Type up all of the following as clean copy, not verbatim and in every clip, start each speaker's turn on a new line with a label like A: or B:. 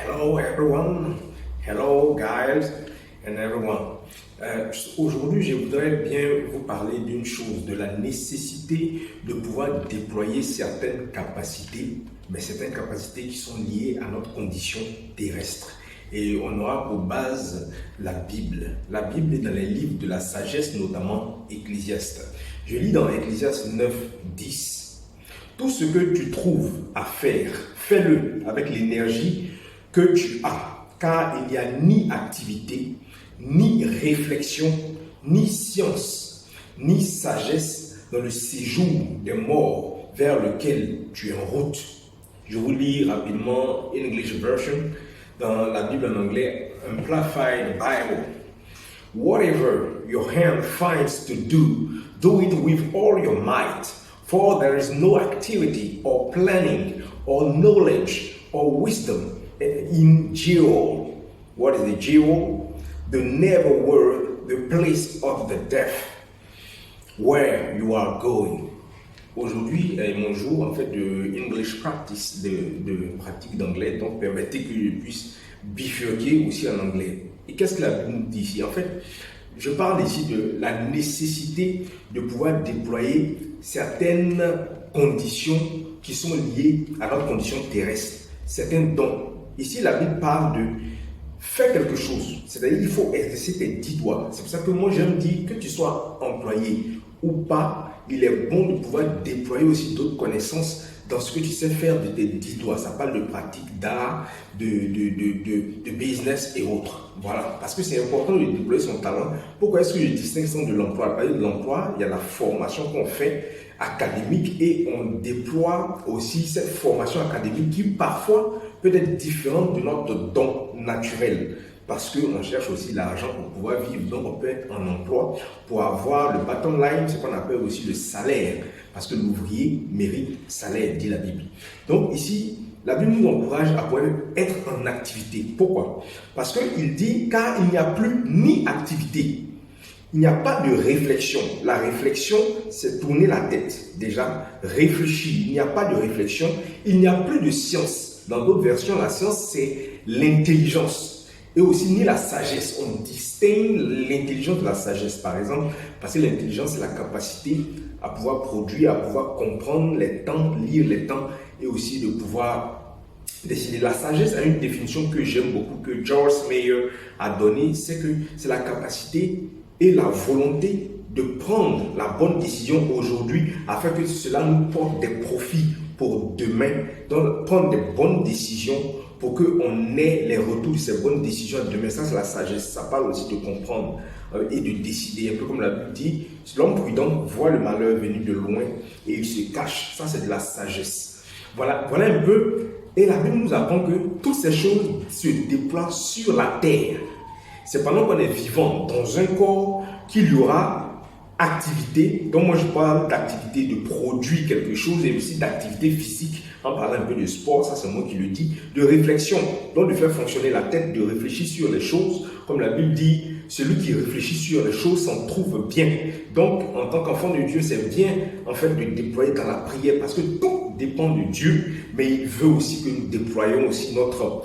A: Hello everyone, hello guys and everyone. Aujourd'hui, je voudrais bien vous parler d'une chose, de la nécessité de pouvoir déployer certaines capacités, mais certaines capacités qui sont liées à notre condition terrestre. Et on aura pour base la Bible. La Bible est dans les livres de la sagesse, notamment Ecclésiaste. Je lis dans Ecclésiaste 9, 10. Tout ce que tu trouves à faire, fais-le avec l'énergie que tu as, car il n'y a ni activité, ni réflexion, ni science, ni sagesse dans le séjour des morts vers lequel tu es en route. Je vous lis rapidement English version dans la Bible en anglais, Amplified Bible. Whatever your hand finds to do it with all your might, for there is no activity or planning or knowledge or wisdom in Sheol. What is the Sheol? The netherworld, the place of the deaf, where you are going. Aujourd'hui est mon jour en fait de English practice, de pratique d'anglais, donc permettez que je puisse bifurquer aussi en anglais. Et qu'est-ce que la Bible nous dit ici? En fait, je parle ici de la nécessité de pouvoir déployer certaines conditions qui sont liées à notre condition terrestre, certains dons. Ici, la Bible parle de faire quelque chose, c'est-à-dire qu'il faut exercer tes 10 doigts. C'est pour ça que moi j'aime dire que tu sois employé ou pas, il est bon de pouvoir déployer aussi d'autres connaissances dans ce que tu sais faire de tes 10 doigts. Ça parle de pratique, d'art, de business et autres. Voilà, parce que c'est important de déployer son talent. Pourquoi est-ce que je distingue ça de l'emploi? Par exemple, de l'emploi, il y a la formation qu'on fait académique et on déploie aussi cette formation académique qui parfois peut être différente de notre don naturel parce qu'on cherche aussi l'argent pour pouvoir vivre. Donc on peut être en emploi pour avoir le bottom line, ce qu'on appelle aussi le salaire, parce que l'ouvrier mérite salaire, dit la Bible. Donc ici, la Bible nous encourage à pouvoir être en activité. Pourquoi? Parce qu'il dit car il n'y a plus ni activité, il n'y a pas de réflexion. La réflexion, c'est tourner la tête. Déjà, réfléchir. Il n'y a pas de réflexion. Il n'y a plus de science. Dans d'autres versions, la science, c'est l'intelligence. Et aussi, ni la sagesse. On distingue l'intelligence de la sagesse, par exemple, parce que l'intelligence, c'est la capacité à pouvoir produire, à pouvoir comprendre les temps, lire les temps, et aussi de pouvoir décider. La sagesse a une définition que j'aime beaucoup, que George Meyer a donnée, c'est que c'est la capacité et la volonté de prendre la bonne décision aujourd'hui afin que cela nous porte des profits pour demain. Donc, prendre des bonnes décisions pour qu'on ait les retours de ces bonnes décisions demain. Ça, c'est la sagesse. Ça parle aussi de comprendre et de décider. Un peu comme la Bible dit, l'homme prudent voit le malheur venir de loin et il se cache. Ça, c'est de la sagesse. Voilà un peu. Et la Bible nous apprend que toutes ces choses se déploient sur la terre. C'est pendant qu'on est vivant dans un corps qu'il y aura activité. Donc moi je parle d'activité, de produire quelque chose et aussi d'activité physique en parlant un peu de sport, ça c'est moi qui le dis, de réflexion, donc de faire fonctionner la tête, de réfléchir sur les choses. Comme la Bible dit, celui qui réfléchit sur les choses s'en trouve bien. Donc en tant qu'enfant de Dieu, c'est bien en fait de déployer dans la prière parce que tout dépend de Dieu, mais il veut aussi que nous déployions aussi notre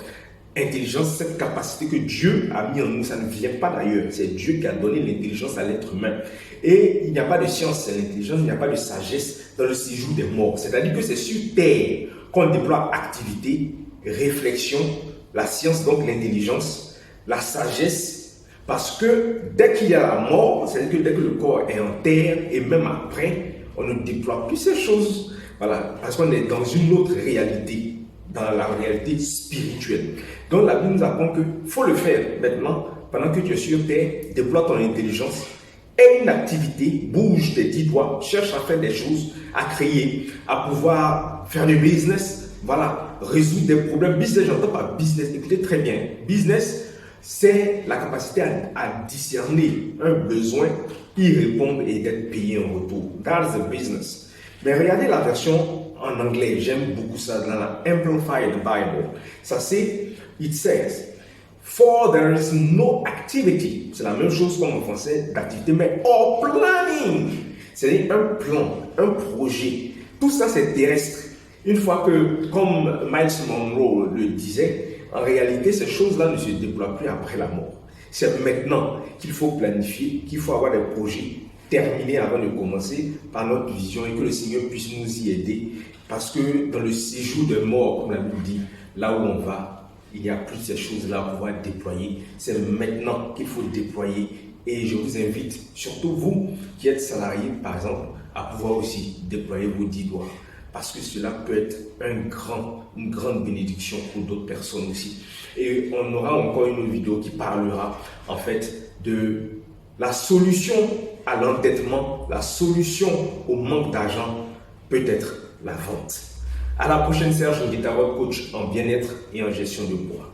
A: intelligence, cette capacité que Dieu a mis en nous, ça ne vient pas d'ailleurs. C'est Dieu qui a donné l'intelligence à l'être humain. Et il n'y a pas de science, c'est l'intelligence, il n'y a pas de sagesse dans le séjour des morts. C'est-à-dire que c'est sur terre qu'on déploie activité, réflexion, la science, donc l'intelligence, la sagesse. Parce que dès qu'il y a la mort, c'est-à-dire que dès que le corps est en terre, et même après, on ne déploie plus ces choses. Voilà, parce qu'on est dans une autre réalité, dans la réalité spirituelle. Donc la Bible nous apprend qu'il faut le faire maintenant, pendant que tu es sur terre, déploie ton intelligence, aie une activité, bouge tes 10 doigts, cherche à faire des choses, à créer, à pouvoir faire du business, voilà, résoudre des problèmes. Business, j'entends pas business, écoutez très bien, business, c'est la capacité à discerner un besoin, y répondre et d'être payé en retour. That's the business. Mais regardez la version en anglais, j'aime beaucoup ça, dans la Amplified Bible. Ça c'est, it says, for there is no activity. C'est la même chose comme en français, d'activité, mais or planning. C'est-à-dire un plan, un projet. Tout ça c'est terrestre. Une fois que, comme Miles Monroe le disait, en réalité, ces choses-là ne se déploient plus après la mort. C'est maintenant qu'il faut planifier, qu'il faut avoir des projets terminés avant de commencer par notre vision et que le Seigneur puisse nous y aider. Parce que dans le séjour des morts, comme la Bible dit, là où on va, il n'y a plus de ces choses-là à pouvoir déployer. C'est maintenant qu'il faut déployer. Et je vous invite, surtout vous qui êtes salariés, par exemple, à pouvoir aussi déployer vos 10 doigts. Parce que cela peut être une grande bénédiction pour d'autres personnes aussi. Et on aura encore une vidéo qui parlera en fait de la solution à l'endettement, la solution au manque d'argent peut être la vente. À la prochaine, Serge Nguitaro, coach en bien-être et en gestion de poids.